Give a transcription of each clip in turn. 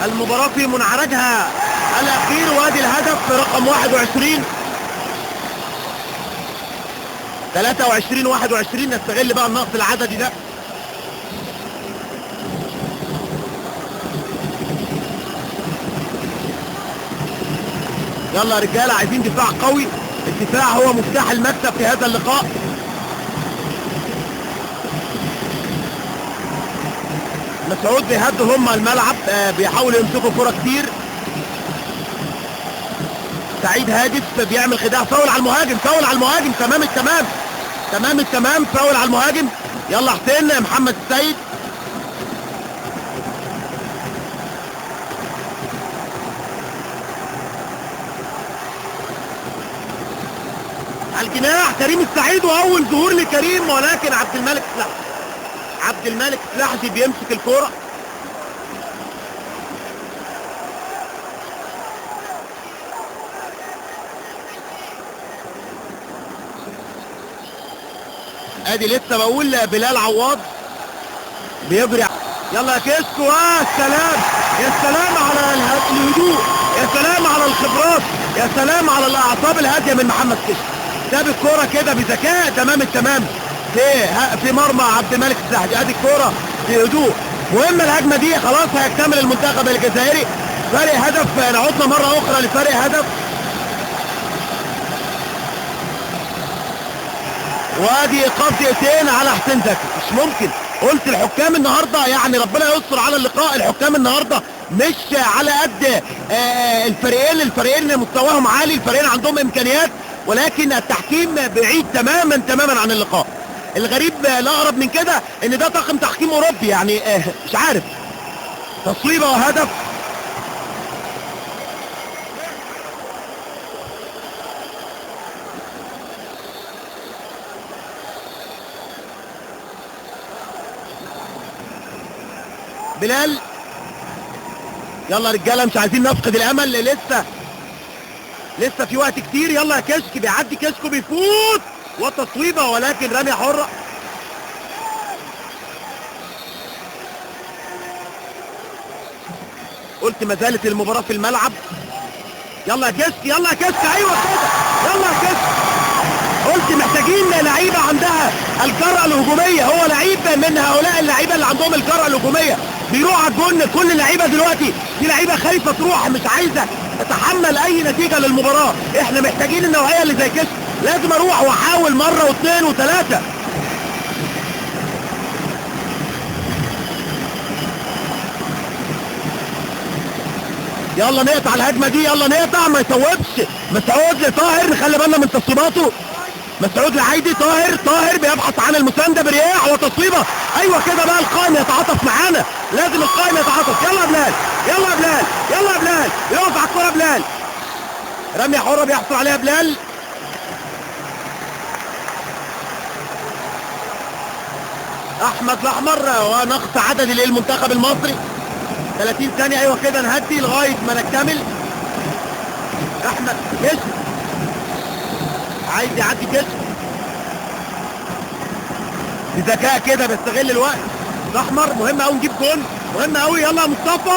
المباراة في منعرجها الأخير، وادي الهدف رقم 21 23-21. نستغل بقى النقص العددي ده. يلا يا رجاله، عايزين دفاع قوي. الدفاع هو مفتاح المكسب في هذا اللقاء. مسعود بيهدوا هم الملعب، بيحاولوا يمسكوا كرة كتير. سعيد هاجس بيعمل خداع، فاول على المهاجم، فاول على المهاجم. تمام التمام، تمام التمام، فاول على المهاجم. يلا حسين محمد السيد. على الجناح كريم السعيد، واول ظهور لكريم، ولكن عبد الملك سلاحجي بيمسك الكرة. ادي لسه بقول بلال عواد بيجري. يلا يا كيسكو، سلام، يا سلام على الهدوء، يا سلام على الخبرات، يا سلام على الاعصاب الهاديه من محمد كيسكو. ساب الكوره كده بذكاء. تمام التمام في مرمى عبد الملك السلاحجي. ادي الكوره في هدوء. مهم الهجمه دي، خلاص هيكتمل المنتخب الجزائري. فرق هدف، نعودنا مره اخرى لفرق هدف. وادي ايقاف دقيقتين على حسين زكي. مش ممكن. قلت الحكام النهارده يعني ربنا يستر على اللقاء. الحكام النهارده مش على قد الفريقين مستواهم عالي، الفريقين عندهم امكانيات، ولكن التحكيم بعيد تماما عن اللقاء. الغريب الاغرب من كده ان ده طاقم تحكيم اوروبي، يعني مش عارف. تصويبه وهدف. بلال، يلا رجاله مش عايزين نفقد الامل، لسه في وقت كتير. يلا يا كشك، بيعدي كشكو بيفوت، وتصويبه ولكن رمية حرة. قلت ما زالت المباراة في الملعب. يلا يا كشك، يلا يا كشك، ايوه كده، يلا يا كشك. قلت محتاجين لعيبه عندها الجرأة الهجومية. هو لعيب من هؤلاء اللعيبه اللي عندهم الجرأة الهجومية، بيروح على الجون. كل اللعيبه دلوقتي في لعيبه خايفه تروح، مش عايزه تتحمل اي نتيجه للمباراه. احنا محتاجين النوعيه اللي زي كده. لازم اروح واحاول مره واثنين وثلاثه. يلا نقطع الهجمه دي، يلا نقطع، ما يصوبش. مسعود لطاهر، نخلي بالنا من تصويباته. مسعود لعيدي، طاهر بيبحث عن المسانده برياح وتصويبه. ايوه كده بقى، القائم يتعاطف معانا، لازم القائم يتعاطف. يلا يا بلال، يلا يا بلال، يلا يا بلال، يقف على الكوره بلال. رميه حره بيحصل عليها بلال. احمد الاحمر، ونقص عددي للمنتخب المصري. 30 ثانيه، ايوه كده نهدي لغايه ما نكتمل. احمد كشف عايز يعدي كشف بذكاء كده، بيستغل الوقت. الاحمر مهم قوي نجيب جول، مهم قوي. يلا يا مصطفى،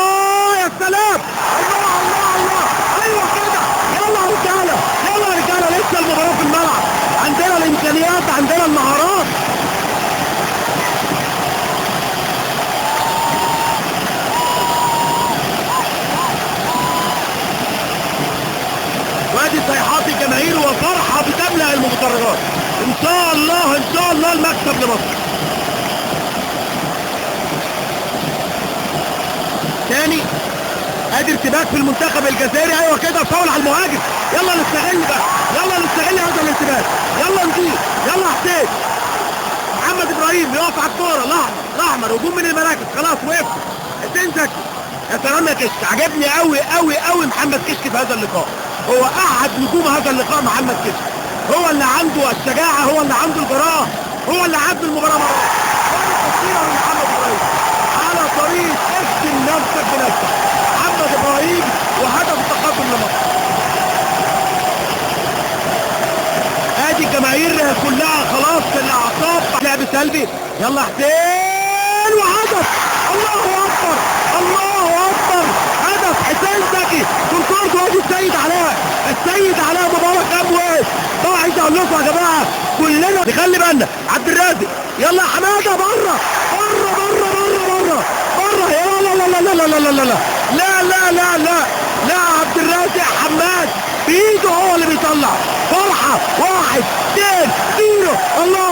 يا سلام، الله الله الله، ايوه كده. يلا يا رجاله، يلا يا رجاله، لسه المباراه في الملعب. عندنا الامكانيات، عندنا المهارات. وادي صيحات الجماهير وفرحه بتملا المدرجات. ان شاء الله، ان شاء الله المكسب لمصر. تاني ادي ارتباك في المنتخب الجزائري. ايوه كده، فاول على المهاجم. يلا نستغل بقى، يلا نستغل هذا الارتباك، يلا نجيب، يلا حسين. محمد ابراهيم يقف على الكوره. الاحمر هجوم من المراكز، خلاص وقف. حسين زكي، يا سلام يا كشك. عجبني قوي قوي قوي محمد كشك في هذا اللقاء. هو احد نجوم هذا اللقاء محمد كشك. هو اللي عنده الشجاعه، هو اللي عنده الجراءه، هو اللي عدى المباراه مره. تصويره من محمد ابراهيم على طريق اختم نفسك بنفسك. محمد ابراهيم وهدف التقدم لمصر. ادي الجماهير كلها خلاص في الاعصاب. لعب سلبي، يلا حسين وهدف. الله اكبر، الله اكبر، اقول لكم يا جماعه كلنا نخلي بالنا. عبد الرازق يلا يا حماده بره بره بره بره بره بره. لا لا لا لا لا لا لا لا لا لا لا لا لا عبد الرازق حماد بايده هو اللي بيطلع. فرحه 1-2 0. الله